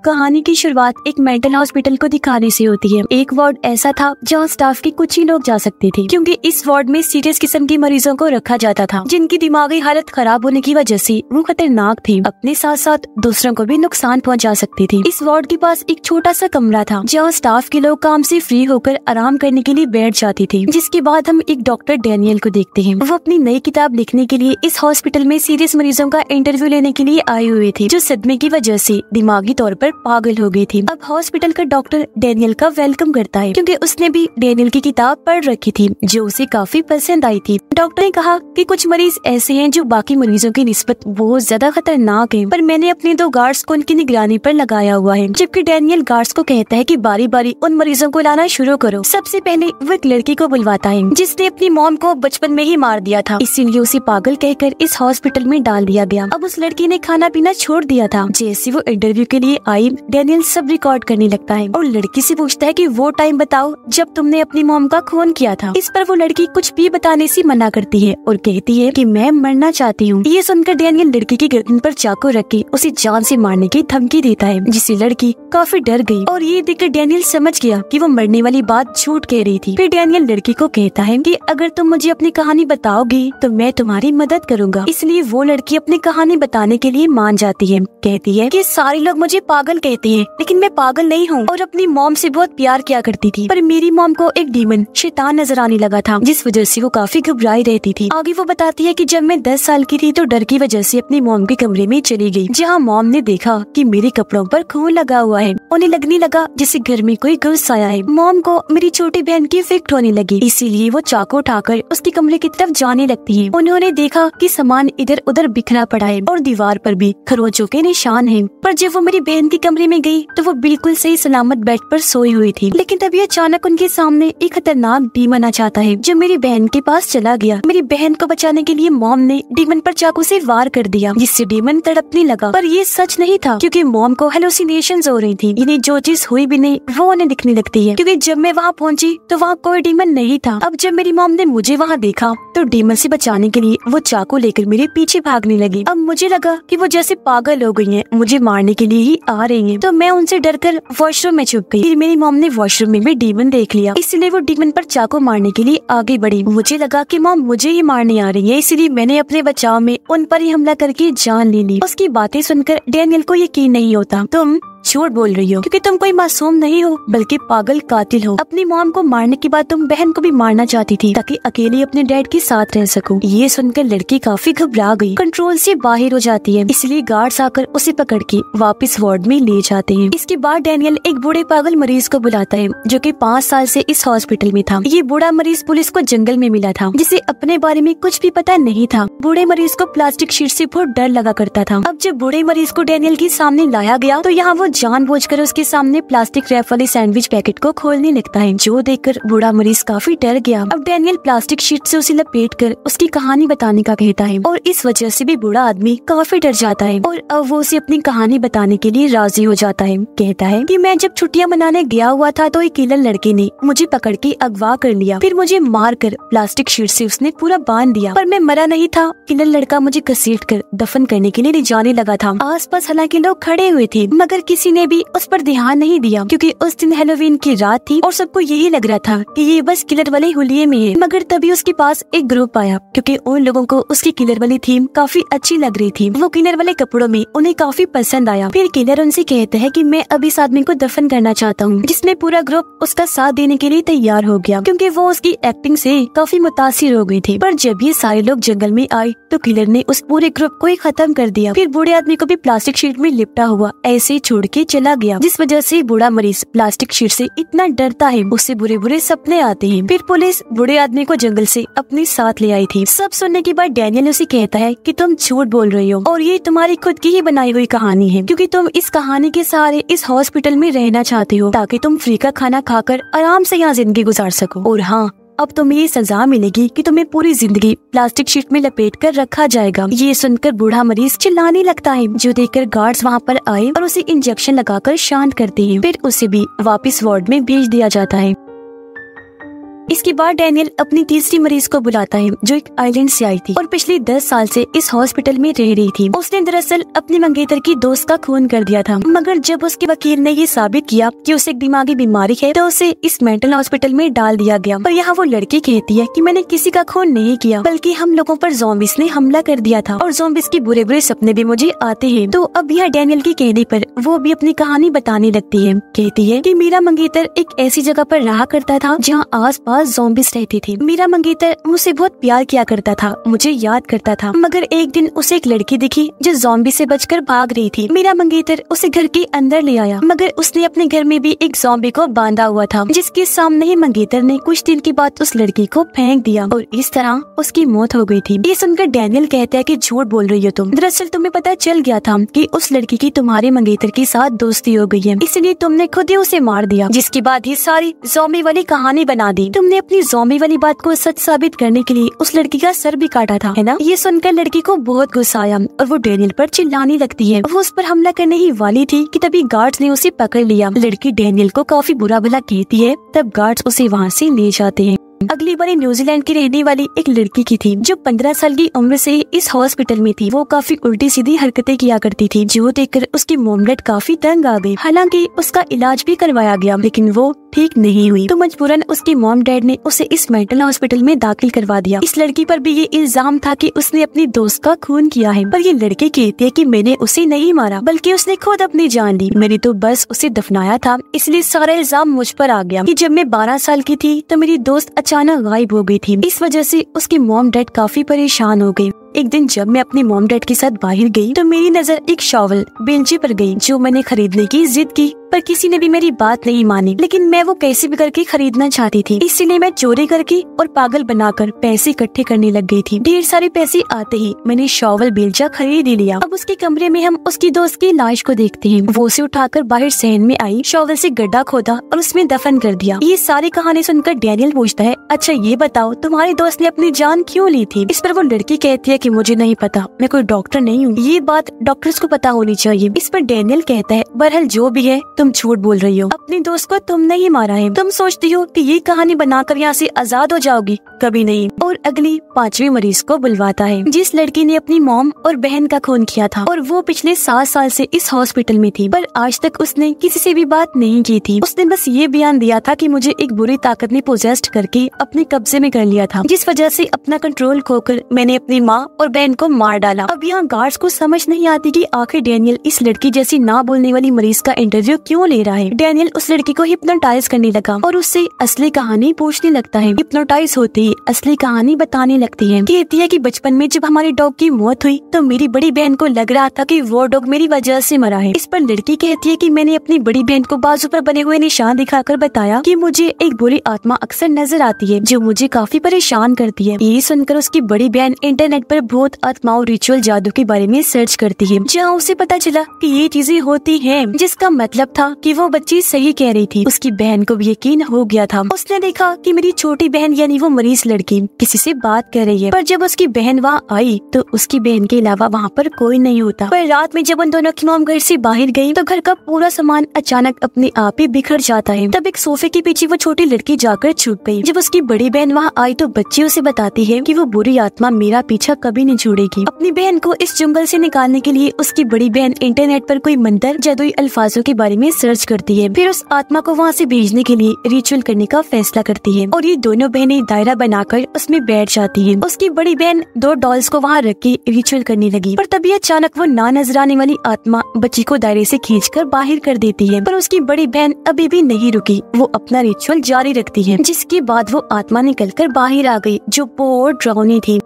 कहानी की शुरुआत एक मेंटल हॉस्पिटल को दिखाने से होती है। एक वार्ड ऐसा था जहाँ स्टाफ के कुछ ही लोग जा सकते थे, क्योंकि इस वार्ड में सीरियस किस्म के मरीजों को रखा जाता था, जिनकी दिमागी हालत खराब होने की वजह से वो खतरनाक थे, अपने साथ साथ दूसरों को भी नुकसान पहुँचा सकते थे। इस वार्ड के पास एक छोटा सा कमरा था जहाँ स्टाफ के लोग काम से फ्री होकर आराम करने के लिए बैठ जाते थे। जिसके बाद हम एक डॉक्टर डैनियल को देखते हैं। वो अपनी नई किताब लिखने के लिए इस हॉस्पिटल में सीरियस मरीजों का इंटरव्यू लेने के लिए आए हुए थे, जो सदमे की वजह से दिमागी तौर पर पागल हो गई थी। अब हॉस्पिटल का डॉक्टर डैनियल का वेलकम करता है, क्योंकि उसने भी डैनियल की किताब पढ़ रखी थी जो उसे काफी पसंद आई थी। डॉक्टर ने कहा कि कुछ मरीज ऐसे हैं जो बाकी मरीजों की निस्बत बहुत ज्यादा खतरनाक हैं, पर मैंने अपने 2 गार्ड्स को उनकी निगरानी पर लगाया हुआ है। जबकि डैनियल गार्ड्स को कहता है कि बारी बारी उन मरीजों को लाना शुरू करो। सबसे पहले वो एक लड़की को बुलवाता है जिसने अपनी मॉम को बचपन में ही मार दिया था, इसीलिए उसे पागल कहकर इस हॉस्पिटल में डाल दिया गया। अब उस लड़की ने खाना पीना छोड़ दिया था। जैसे वो इंटरव्यू के लिए आई, डैनियल सब रिकॉर्ड करने लगता है और लड़की से पूछता है कि वो टाइम बताओ जब तुमने अपनी मॉम का खून किया था। इस पर वो लड़की कुछ भी बताने से मना करती है और कहती है कि मैं मरना चाहती हूँ। ये सुनकर डैनियल लड़की की गर्दन पर चाकू रख के उसे जान से मारने की धमकी देता है, जिससे लड़की काफी डर गई और ये देखकर डैनियल समझ गया कि वो मरने वाली बात झूठ कह रही थी। फिर डैनियल लड़की को कहता है कि अगर तुम मुझे अपनी कहानी बताओगी तो मैं तुम्हारी मदद करूँगा। इसलिए वो लड़की अपनी कहानी बताने के लिए मान जाती है। कहती है कि सारे लोग मुझे पागल कहते हैं, लेकिन मैं पागल नहीं हूँ और अपनी मॉम से बहुत प्यार किया करती थी, पर मेरी मॉम को एक डीमन शैतान नजर आने लगा था, जिस वजह से वो काफी घबराई रहती थी। आगे वो बताती है कि जब मैं 10 साल की थी तो डर की वजह से अपनी मॉम के कमरे में चली गई, जहाँ मॉम ने देखा कि मेरे कपड़ों पर खून लगा हुआ है। उन्हें लगने लगा जैसे घर में कोई घुस आया है। मॉम को मेरी छोटी बहन की फिक्र होने लगी, इसीलिए वो चाकू उठाकर उसके कमरे की तरफ जाने लगती है। उन्होंने देखा कि सामान इधर उधर बिखरा पड़ा है और दीवार पर भी खरोंचों के निशान हैं। पर जब वो मेरी बहन के कमरे में गई तो वो बिल्कुल सही सलामत बेड पर सोई हुई थी, लेकिन तभी अचानक उनके सामने एक खतरनाक डीमन आ जाता है जो मेरी बहन के पास चला गया। मेरी बहन को बचाने के लिए मॉम ने डीमन पर चाकू से वार कर दिया, जिससे डीमन तड़पने लगा। पर ये सच नहीं था, क्योंकि मॉम को हेलुसिनेशंस हो रही थी। इन्हें जो चीज हुई भी नहीं वो उन्हें दिखने लगती है, क्योंकि जब मैं वहाँ पहुँची तो वहाँ कोई डीमन नहीं था। अब जब मेरी मॉम ने मुझे वहाँ देखा तो डीमन से बचाने के लिए वो चाकू लेकर मेरे पीछे भागने लगी। अब मुझे लगा कि वो जैसे पागल हो गई हैं, मुझे मारने के लिए ही आ रही हैं, तो मैं उनसे डरकर वॉशरूम में छुप गई। फिर मेरी मॉम ने वॉशरूम में भी डीमन देख लिया, इसलिए वो डीमन पर चाकू मारने के लिए आगे बढ़ी। मुझे लगा कि मॉम मुझे ही मारने आ रही है, इसलिए मैंने अपने बचाव में उन पर ही हमला करके जान ले ली। उसकी बातें सुनकर डैनियल को यकीन नहीं होता। तुम झूठ बोल रही हो, क्योंकि तुम कोई मासूम नहीं हो बल्कि पागल कातिल हो। अपनी मॉम को मारने के बाद तुम बहन को भी मारना चाहती थी ताकि अकेले अपने डैड के साथ रह सको। ये सुनकर लड़की काफी घबरा गई, कंट्रोल से बाहर हो जाती है, इसलिए गार्ड्स आकर उसे पकड़ के वापस वार्ड में ले जाते हैं। इसके बाद डैनियल एक बूढ़े पागल मरीज को बुलाता है जो कि 5 साल से इस हॉस्पिटल में था। ये बूढ़ा मरीज पुलिस को जंगल में मिला था, जिसे अपने बारे में कुछ भी पता नहीं था। बूढ़े मरीज को प्लास्टिक शीट से बहुत डर लगा करता था। अब जब बूढ़े मरीज को डैनियल के सामने लाया गया तो यहाँ वो जानबूझकर उसके सामने प्लास्टिक रैप वाले सैंडविच पैकेट को खोलने लगता है, जो देखकर बूढ़ा मरीज काफी डर गया। अब डैनियल प्लास्टिक शीट से उसे लपेटकर उसकी कहानी बताने का कहता है और इस वजह से भी बूढ़ा आदमी काफी डर जाता है और अब वो उसे अपनी कहानी बताने के लिए राजी हो जाता है। कहता है कि मैं जब छुट्टियां मनाने गया हुआ था तो एक किलर लड़के ने मुझे पकड़ के अगवा कर लिया, फिर मुझे मार कर प्लास्टिक शीट से उसने पूरा बांध दिया, पर मैं मरा नहीं था। किलर लड़का मुझे घसीट कर दफन करने के लिए ले जाने लगा था। आसपास हालांकि लोग खड़े हुए थे, मगर किसी ने भी उस पर ध्यान नहीं दिया, क्योंकि उस दिन हैलोवीन की रात थी और सबको यही लग रहा था कि ये बस किलर वाले हुलिये में है। मगर तभी उसके पास एक ग्रुप आया, क्योंकि उन लोगों को उसकी किलर वाली थीम काफी अच्छी लग रही थी। वो किलर वाले कपड़ों में उन्हें काफी पसंद आया। फिर किलर उनसे कहता है कि मैं अब इस आदमी को दफन करना चाहता हूँ, जिसमें पूरा ग्रुप उसका साथ देने के लिए तैयार हो गया, क्योंकि वो उसकी एक्टिंग से काफी मुतासिर हो गई थी। पर जब ये सारे लोग जंगल में आए तो किलर ने उस पूरे ग्रुप को ही खत्म कर दिया। फिर बूढ़े आदमी को भी प्लास्टिक शीट में लिपटा हुआ ऐसे छोड़ के चला गया, जिस वजह से बूढ़ा मरीज प्लास्टिक शीट से इतना डरता है उससे बुरे बुरे सपने आते हैं। फिर पुलिस बूढ़े आदमी को जंगल से अपने साथ ले आई थी। सब सुनने के बाद डैनियल उसे कहता है कि तुम झूठ बोल रही हो और ये तुम्हारी खुद की ही बनाई हुई कहानी है, क्योंकि तुम इस कहानी के सहारे इस हॉस्पिटल में रहना चाहते हो ताकि तुम फ्री का खाना खाकर आराम से यहाँ जिंदगी गुजार सको। और हाँ, अब तुम्हें ये सजा मिलेगी कि तुम्हें पूरी जिंदगी प्लास्टिक शीट में लपेट कर रखा जाएगा। ये सुनकर बूढ़ा मरीज चिल्लाने लगता है, जो देखकर गार्ड्स वहाँ पर आए और उसे इंजेक्शन लगाकर शांत करते हैं। फिर उसे भी वापस वार्ड में भेज दिया जाता है। इसके बाद डैनियल अपनी तीसरी मरीज को बुलाता है जो एक आइलैंड से आई थी और पिछले 10 साल से इस हॉस्पिटल में रह रही थी। उसने दरअसल अपनी मंगेतर की दोस्त का खून कर दिया था, मगर जब उसके वकील ने ये साबित किया कि उसे एक दिमागी बीमारी है तो उसे इस मेंटल हॉस्पिटल में डाल दिया गया। पर यहाँ वो लड़की कहती है कि मैंने किसी का खून नहीं किया, बल्कि हम लोगों पर ज़ॉम्बीज़ ने हमला कर दिया था और ज़ॉम्बीज़ के बुरे बुरे सपने भी मुझे आते हैं। तो अब यहाँ डैनियल के कहने पर वो भी अपनी कहानी बताने लगती है। कहती है कि मेरा मंगेतर एक ऐसी जगह पर रहा करता था जहाँ आस-पास ज़ॉम्बीज़ रहती थी। मेरा मंगेतर मुझसे बहुत प्यार किया करता था, मुझे याद करता था, मगर एक दिन उसे एक लड़की दिखी जो ज़ॉम्बी से बचकर भाग रही थी। मेरा मंगेतर उसे घर के अंदर ले आया, मगर उसने अपने घर में भी एक ज़ॉम्बी को बांधा हुआ था, जिसके सामने ही मंगेतर ने कुछ दिन के बाद उस लड़की को फेंक दिया और इस तरह उसकी मौत हो गई थी। ये सुनकर डैनियल कहता है कि झूठ बोल रही हो तुम, दरअसल तुम्हें पता चल गया था कि उस लड़की की तुम्हारे मंगेतर के साथ दोस्ती हो गई है, इसलिए तुमने खुद ही उसे मार दिया। जिसके बाद ये सारी ज़ॉम्बी वाली कहानी बना दी। तुमने अपनी ज़ॉम्बी वाली बात को सच साबित करने के लिए उस लड़की का सर भी काटा था, है ना? ये सुनकर लड़की को बहुत गुस्सा आया और वो डैनियल पर चिल्लाने लगती है। वो उस पर हमला करने ही वाली थी कि तभी गार्ड्स ने उसे पकड़ लिया। लड़की डैनियल को काफी बुरा भला कहती है, तब गार्ड्स उसे वहाँ से ले जाते हैं। अगली बारी न्यूजीलैंड की रहने वाली एक लड़की की थी जो 15 साल की उम्र से इस हॉस्पिटल में थी। वो काफी उल्टी सीधी हरकतें किया करती थी, जो देखकर उसकी मॉम डैड काफी तंग आ गई। हालांकि उसका इलाज भी करवाया गया, लेकिन वो ठीक नहीं हुई, तो मजबूरन उसकी मॉम डैड ने उसे इस मेंटल हॉस्पिटल में दाखिल करवा दिया। इस लड़की पर भी ये इल्जाम था कि उसने अपनी दोस्त का खून किया है, पर ये लड़की कहती है कि मैंने उसे नहीं मारा, बल्कि उसने खुद अपनी जान ली। मैंने तो बस उसे दफनाया था, इसलिए सारा इल्जाम मुझ पर आ गया कि जब मैं 12 साल की थी तो मेरी दोस्त अचानक गायब हो गई थी। इस वजह से उसकी मॉम डैड काफी परेशान हो गई। एक दिन जब मैं अपनी मॉम डैड के साथ बाहर गई तो मेरी नजर एक शॉवल बेंची पर गई, जो मैंने खरीदने की जिद की, पर किसी ने भी मेरी बात नहीं मानी। लेकिन मैं वो कैसे भी करके खरीदना चाहती थी, इसलिए मैं चोरी करके और पागल बनाकर पैसे इकट्ठे करने लग गई थी। ढेर सारे पैसे आते ही मैंने शॉवल बेलचा खरीद ही लिया। अब उसके कमरे में हम उसकी दोस्त की लाश को देखते हैं। वो उसे उठाकर बाहर सहन में आई, शॉवल से गड्ढा खोदा और उसमें दफन कर दिया। ये सारी कहानी सुनकर डैनियल पूछता है, अच्छा ये बताओ तुम्हारी दोस्त ने अपनी जान क्यों ली थी? इस पर वो लड़की कहती है कि मुझे नहीं पता, मैं कोई डॉक्टर नहीं हूँ, ये बात डॉक्टर्स को पता होनी चाहिए। इस पर डैनियल कहता है, बहरहाल जो भी है तुम झूठ बोल रही हो, अपनी दोस्त को तुमने ही मारा है। तुम सोचती हो कि ये कहानी बनाकर यहाँ से आजाद हो जाओगी, कभी नहीं। और अगली 5वीं मरीज को बुलवाता है, जिस लड़की ने अपनी मॉम और बहन का खून किया था और वो पिछले 7 साल से इस हॉस्पिटल में थी, पर आज तक उसने किसी से भी बात नहीं की थी। उसने बस ये बयान दिया था कि मुझे एक बुरी ताकत ने पोजेस्ट करके अपने कब्जे में कर लिया था, जिस वजह से अपना कंट्रोल खोकर मैंने अपनी माँ और बहन को मार डाला। अब यहाँ गार्ड्स को समझ नहीं आती कि आखिर डैनियल इस लड़की जैसी ना बोलने वाली मरीज का इंटरव्यू क्यों ले रहा है। डैनियल उस लड़की को हिप्नोटाइज करने लगा और उससे असली कहानी पूछने लगता है। हिप्नोटाइज होते ही असली कहानी बताने लगती है। कहती है कि बचपन में जब हमारे डॉग की मौत हुई तो मेरी बड़ी बहन को लग रहा था कि वो डॉग मेरी वजह से मरा है। इस पर लड़की कहती है कि मैंने अपनी बड़ी बहन को बाजू पर बने हुए निशान दिखाकर बताया कि मुझे एक बुरी आत्मा अक्सर नजर आती है जो मुझे काफी परेशान करती है। ये सुनकर उसकी बड़ी बहन इंटरनेट पर भूत आत्माओं रिचुअल जादू के बारे में सर्च करती है, जहाँ उसे पता चला कि ये चीजें होती हैं, जिसका मतलब था कि वो बच्ची सही कह रही थी। उसकी बहन को भी यकीन हो गया था। उसने देखा कि मेरी छोटी बहन यानी वो मरीज लड़की किसी से बात कर रही है, पर जब उसकी बहन वहाँ आई तो उसकी बहन के अलावा वहाँ पर कोई नहीं होता। पर रात में जब उन दोनों की मॉम घर से बाहर गई तो घर का पूरा सामान अचानक अपने आप ही बिखर जाता है। तब एक सोफे के पीछे वो छोटी लड़की जाकर छुप गई। जब उसकी बड़ी बहन वहाँ आई तो बच्ची उसे बताती है कि वो बुरी आत्मा मेरा पीछा कभी नहीं छोड़ेगी। अपनी बहन को इस जंगल से निकालने के लिए उसकी बड़ी बहन इंटरनेट पर कोई मंत्र जादुई अल्फाजों के बारे में सर्च करती है। फिर उस आत्मा को वहाँ से भेजने के लिए रिचुअल करने का फैसला करती है और ये दोनों बहनें दायरा बनाकर उसमें बैठ जाती है। उसकी बड़ी बहन 2 डॉल्स को वहाँ रख के रिचुअल करने लगी, पर तभी अचानक वो ना नजर आने वाली आत्मा बच्ची को दायरे से खींचकर बाहर कर देती है। पर उसकी बड़ी बहन अभी भी नहीं रुकी, वो अपना रिचुअल जारी रखती है, जिसके बाद वो आत्मा निकलकर बाहर आ गई जो बहुत डरावनी थी।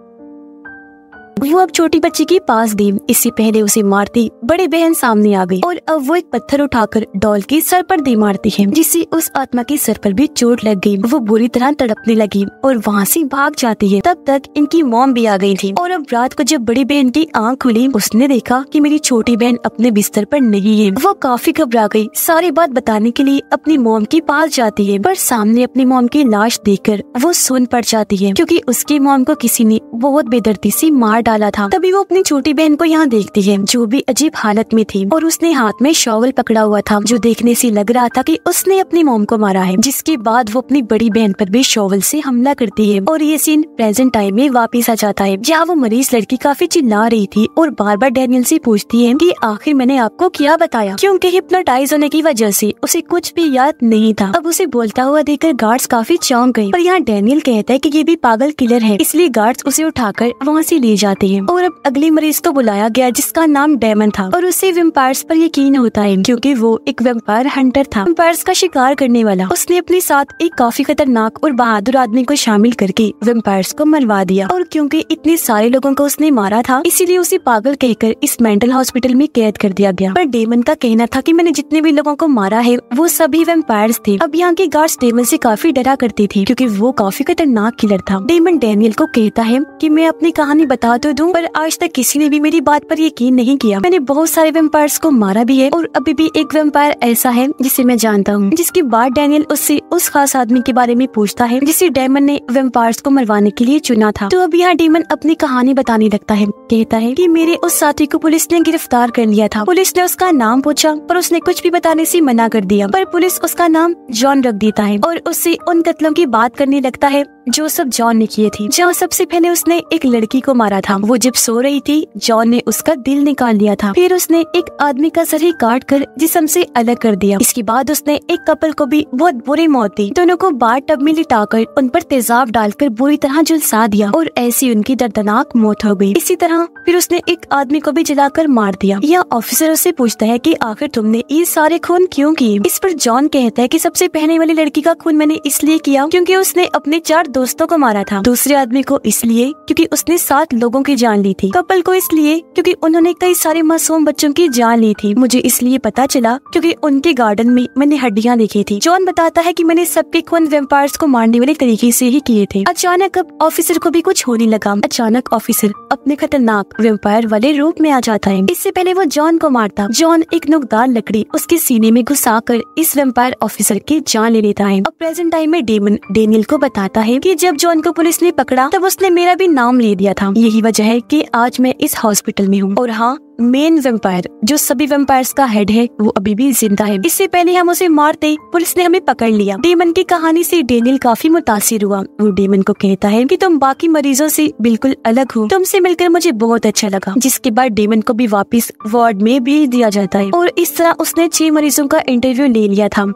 वो अब छोटी बच्ची के पास गई। इससे पहले उसे मारती बड़ी बहन सामने आ गई और अब वो एक पत्थर उठाकर डॉल के सर पर दे मारती है, जिससे उस आत्मा के सर पर भी चोट लग गई। वो बुरी तरह तड़पने लगी और वहाँ से भाग जाती है। तब तक इनकी मॉम भी आ गई थी और अब रात को जब बड़ी बहन की आँख खुली उसने देखा कि मेरी छोटी बहन अपने बिस्तर पर नहीं है। वो काफी घबरा गई। सारी बात बताने के लिए अपनी मॉम के पास जाती है, पर सामने अपनी मॉम की लाश देखकर वो सुन पड़ जाती है, क्योंकि उसकी मॉम को किसी ने बहुत बेदर्दी से मार डाला था। तभी वो अपनी छोटी बहन को यहाँ देखती है जो भी अजीब हालत में थी और उसने हाथ में शॉवल पकड़ा हुआ था जो देखने से लग रहा था कि उसने अपनी मॉम को मारा है। जिसके बाद वो अपनी बड़ी बहन पर भी शॉवल से हमला करती है और ये सीन प्रेजेंट टाइम में वापस आ जाता है जहाँ वो मरीज लड़की काफी चिल्ला रही थी और बार बार डैनियल से पूछती है कि आखिर मैंने आपको क्या बताया, क्योंकि हिप्नोटाइज होने की वजह से उसे कुछ भी याद नहीं था। अब उसे बोलता हुआ देखकर गार्ड्स काफी चौंक गए। पर यहाँ डैनियल कहता है कि ये भी पागल किलर है, इसलिए गार्ड्स उसे उठाकर वहाँ से ले जाते हैं। और अब अगले मरीज को बुलाया गया जिसका नाम डेमन था और उसे वेम्पायर्स पर यकीन होता है क्योंकि वो एक वेम्पायर हंटर था, वेम्पायर्स का शिकार करने वाला। उसने अपने साथ एक काफी खतरनाक और बहादुर आदमी को शामिल करके वेम्पायर्स को मरवा दिया और क्योंकि इतने सारे लोगों को उसने मारा था इसीलिए उसे पागल कहकर इस मेंटल हॉस्पिटल में कैद कर दिया गया। पर डेमन का कहना था कि मैंने जितने भी लोगों को मारा है वो सभी वेम्पायर्स थे। अब यहाँ के गार्ड्स डेमन से काफी डरा करती थी क्योंकि वो काफी खतरनाक किलर था। डेमन डैनियल को कहता है कि मैं अपनी कहानी बता तो दूं, पर आज तक किसी ने भी मेरी बात पर यकीन नहीं किया। मैंने बहुत सारे वेम्पायर्स को मारा भी है और अभी भी एक वेम्पायर ऐसा है जिसे मैं जानता हूँ। जिसके बाद डैनियल उससे उस खास आदमी के बारे में पूछता है जिसे डेमन ने वेम्पायर्स को मरवाने के लिए चुना था। तो अब यहाँ डेमन अपनी कहानी बताने लगता है। कहता है कि मेरे उस साथी को पुलिस ने गिरफ्तार कर लिया था। पुलिस ने उसका नाम पूछा पर उसने कुछ भी बताने से मना कर दिया, पर पुलिस उसका नाम जॉन रख देता है और उससे उन कत्लों की बात करने लगता है जो सब जॉन ने किए थे। जहाँ सबसे पहले उसने एक लड़की को मारा था। वो जब सो रही थी जॉन ने उसका दिल निकाल लिया था। फिर उसने एक आदमी का सर ही काट कर जिस्म से अलग कर दिया। इसके बाद उसने एक कपल को भी बहुत बुरी मौत दी। दोनों को बाथ टब में लिटाकर उन पर तेजाब डालकर बुरी तरह झुलसा दिया और ऐसी उनकी दर्दनाक मौत हो गई। इसी तरह फिर उसने एक आदमी को भी जलाकर मार दिया। यह ऑफिसर उससे पूछता है कि आखिर तुमने ये सारे खून क्यों किए। इस पर जॉन कहता है कि सबसे पहले वाली लड़की का खून मैंने इसलिए किया क्योंकि उसने अपने 4 दोस्तों को मारा था। दूसरे आदमी को इसलिए क्योंकि उसने 7 लोगों की जान ली थी। कपल को इसलिए क्योंकि उन्होंने कई सारे मासूम बच्चों की जान ली थी। मुझे इसलिए पता चला क्योंकि उनके गार्डन में मैंने हड्डियां देखी थी। जॉन बताता है कि मैंने सबके खून वेम्पायर्स को मारने वाले तरीके से ही किए थे। अचानक अब ऑफिसर को भी कुछ होने लगा। अचानक ऑफिसर अपने खतरनाक वेम्पायर वाले रूप में आ जाता है। इससे पहले वो जॉन को मारता। जॉन एक नुकदार लकड़ी उसके सीने में घुसाकर इस वेम्पायर ऑफिसर की जान ले लेता है। अब प्रेजेंट टाइम में डेमन डेनियल को बताता है कि जब जॉन को पुलिस ने पकड़ा तब उसने मेरा भी नाम ले दिया था। यही वजह है कि आज मैं इस हॉस्पिटल में हूँ। और हाँ, मेन वेम्पायर जो सभी वेम्पायर्स का हेड है वो अभी भी जिंदा है। इससे पहले हम उसे मारते पुलिस ने हमें पकड़ लिया। डेमन की कहानी से डेनियल काफी मुतासिर हुआ। वो डेमन को कहता है कि तुम बाकी मरीजों से बिल्कुल अलग हो, तुमसे मिलकर मुझे बहुत अच्छा लगा। जिसके बाद डेमन को भी वापस वार्ड में भेज दिया जाता है और इस तरह उसने 6 मरीजों का इंटरव्यू ले लिया था।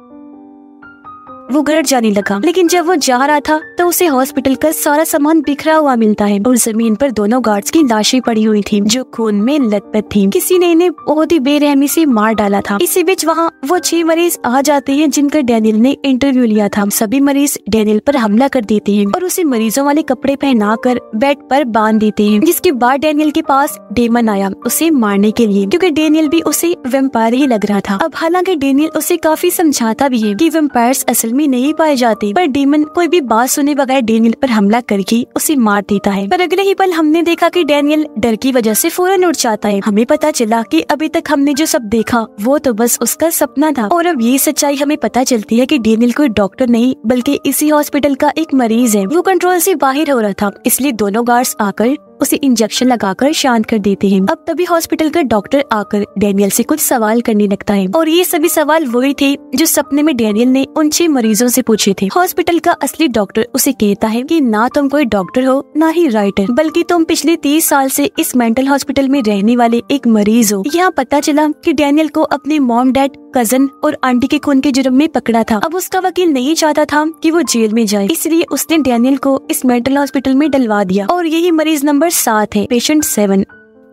वो घर जाने लगा, लेकिन जब वो जा रहा था तो उसे हॉस्पिटल का सारा सामान बिखरा हुआ मिलता है और जमीन पर दोनों गार्ड्स की लाशें पड़ी हुई थी जो खून में लथपथ थी। किसी ने इन्हें बहुत ही बेरहमी से मार डाला था। इसी बीच वहाँ वो 6 मरीज आ जाते हैं जिनका डैनियल ने इंटरव्यू लिया था। सभी मरीज डैनियल पर हमला कर देते हैं और उसे मरीजों वाले कपड़े पहनाकर बेड पर बांध देते हैं। जिसके बाद डैनियल के पास डेमन आया उसे मारने के लिए, क्योंकि डैनियल भी उसे वेम्पायर ही लग रहा था। अब हालांकि डैनियल उसे काफी समझाता भी है कि वेम्पायर्स असल में नहीं पाए जाते, पर डेमन कोई भी बात सुने बगैर डैनियल पर हमला करके उसे मार देता है। पर अगले ही पल हमने देखा कि डैनियल डर की वजह से फौरन उठ जाता है। हमें पता चला कि अभी तक हमने जो सब देखा वो तो बस उसका सपना था और अब ये सच्चाई हमें पता चलती है कि डैनियल कोई डॉक्टर नहीं बल्कि इसी हॉस्पिटल का एक मरीज है। वो कंट्रोल से बाहर हो रहा था, इसलिए दोनों गार्ड्स आकर उसे इंजेक्शन लगाकर शांत कर देते हैं। अब तभी हॉस्पिटल का डॉक्टर आकर डैनियल से कुछ सवाल करने लगता है और ये सभी सवाल वही थे जो सपने में डैनियल ने उन 6 मरीजों से पूछे थे। हॉस्पिटल का असली डॉक्टर उसे कहता है कि ना तुम कोई डॉक्टर हो ना ही राइटर, बल्कि तुम पिछले 30 साल से इस मेंटल हॉस्पिटल में रहने वाले एक मरीज हो। यहाँ पता चला कि डैनियल को अपने मॉम, डैड, कजन और आंटी के खून के जुर्म में पकड़ा था। अब उसका वकील नहीं चाहता था कि वो जेल में जाए, इसलिए उसने डैनियल को इस मेंटल हॉस्पिटल में डलवा दिया और यही मरीज नंबर 7 है, पेशेंट 7।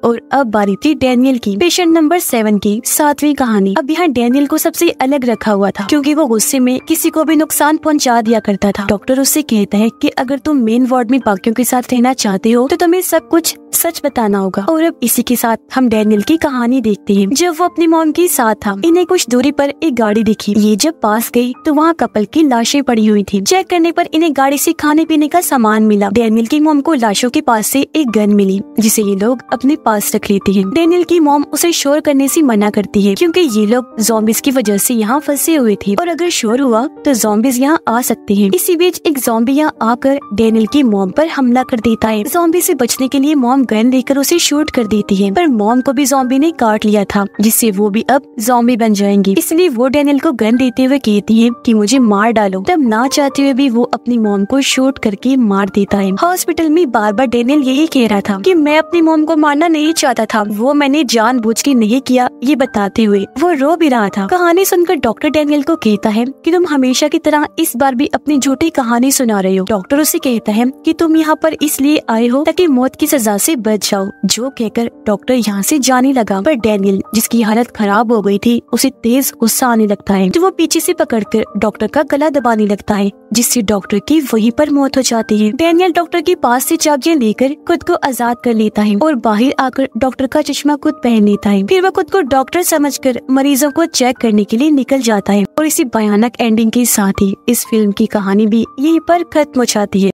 और अब बारी थी डैनियल की, पेशेंट नंबर 7 की 7वीं कहानी। अब यहाँ डैनियल को सबसे अलग रखा हुआ था क्योंकि वो गुस्से में किसी को भी नुकसान पहुंचा दिया करता था। डॉक्टर उससे कहता है कि अगर तुम मेन वार्ड में बाकियों के साथ रहना चाहते हो तो तुम्हें सब कुछ सच बताना होगा। और अब इसी के साथ हम डैनियल की कहानी देखते हैं। जब वो अपनी मॉम के साथ था, इन्हें कुछ दूरी पर एक गाड़ी दिखी। ये जब पास गई तो वहाँ कपल की लाशें पड़ी हुई थी। चेक करने पर इन्हें गाड़ी से खाने पीने का सामान मिला। डैनियल की मॉम को लाशों के पास से एक गन मिली जिसे ये लोग अपने पास रख लेते हैं। डैनियल की मॉम उसे शोर करने से मना करती है क्योंकि ये लोग ज़ॉम्बीज की वजह से यहाँ फंसे हुए थे और अगर शोर हुआ तो ज़ॉम्बीज यहाँ आ सकते हैं। इसी बीच एक ज़ॉम्बी यहाँ आकर डैनियल की मॉम पर हमला कर देता है। ज़ॉम्बी से बचने के लिए मॉम मॉम गन लेकर उसे शूट कर देती है, पर मॉम को भी ज़ॉम्बी ने काट लिया था, जिससे वो भी अब ज़ॉम्बी बन जाएंगी। इसलिए वो डैनियल को गन देते हुए कहती है कि मुझे मार डालो। तब ना चाहते हुए भी वो अपनी मॉम को शूट करके मार देता है। हॉस्पिटल में बार बार डैनियल यही कह रहा था कि मैं अपनी मॉम को मारना नहीं चाहता था, वो मैंने जानबूझ के नहीं किया, ये बताते हुए वो रो भी रहा था। कहानी सुनकर डॉक्टर डैनियल को कहता है कि तुम हमेशा की तरह इस बार भी अपनी झूठी कहानी सुना रहे हो। डॉक्टर उसे कहता है कि तुम यहाँ पर इसलिए आए हो ताकि मौत की सजा से बच जाओ। जो कहकर डॉक्टर यहाँ से जाने लगा, पर डैनियल जिसकी हालत खराब हो गई थी उसे तेज गुस्सा आने लगता है, तो वो पीछे से पकड़कर डॉक्टर का गला दबाने लगता है, जिससे डॉक्टर की वहीं पर मौत हो जाती है। डैनियल डॉक्टर के पास से चाबियां लेकर खुद को आजाद कर लेता है और बाहर आकर डॉक्टर का चश्मा खुद पहन लेता है। फिर वो खुद को डॉक्टर समझकर मरीजों को चेक करने के लिए निकल जाता है। और इसी भयानक एंडिंग के साथ ही इस फिल्म की कहानी भी यहीं पर खत्म हो जाती है।